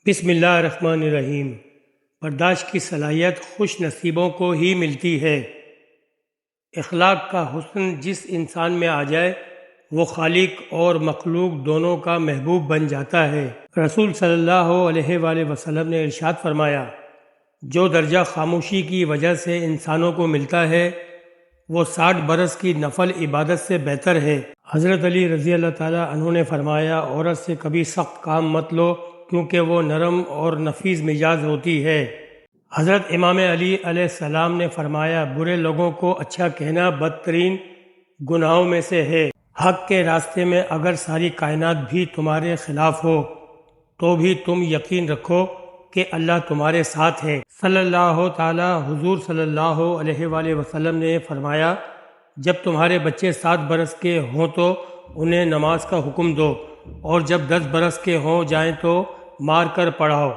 بسم اللہ الرحمن الرحیم۔ برداشت کی صلاحیت خوش نصیبوں کو ہی ملتی ہے۔ اخلاق کا حسن جس انسان میں آ جائے وہ خالق اور مخلوق دونوں کا محبوب بن جاتا ہے۔ رسول صلی اللہ علیہ وآلہ وسلم نے ارشاد فرمایا، جو درجہ خاموشی کی وجہ سے انسانوں کو ملتا ہے وہ 60 برس کی نفل عبادت سے بہتر ہے۔ حضرت علی رضی اللہ تعالیٰ عنہ نے فرمایا، عورت سے کبھی سخت کام مت لو کیونکہ وہ نرم اور نفیس مزاج ہوتی ہے۔ حضرت امام علی علیہ السلام نے فرمایا، برے لوگوں کو اچھا کہنا بدترین گناہوں میں سے ہے۔ حق کے راستے میں اگر ساری کائنات بھی تمہارے خلاف ہو تو بھی تم یقین رکھو کہ اللہ تمہارے ساتھ ہے۔ صلی اللہ تعالی حضور صلی اللہ علیہ وآلہ وسلم نے فرمایا، جب تمہارے بچے 7 برس کے ہوں تو انہیں نماز کا حکم دو، اور جب 10 برس کے ہو جائیں تو مار کر پڑھاؤ۔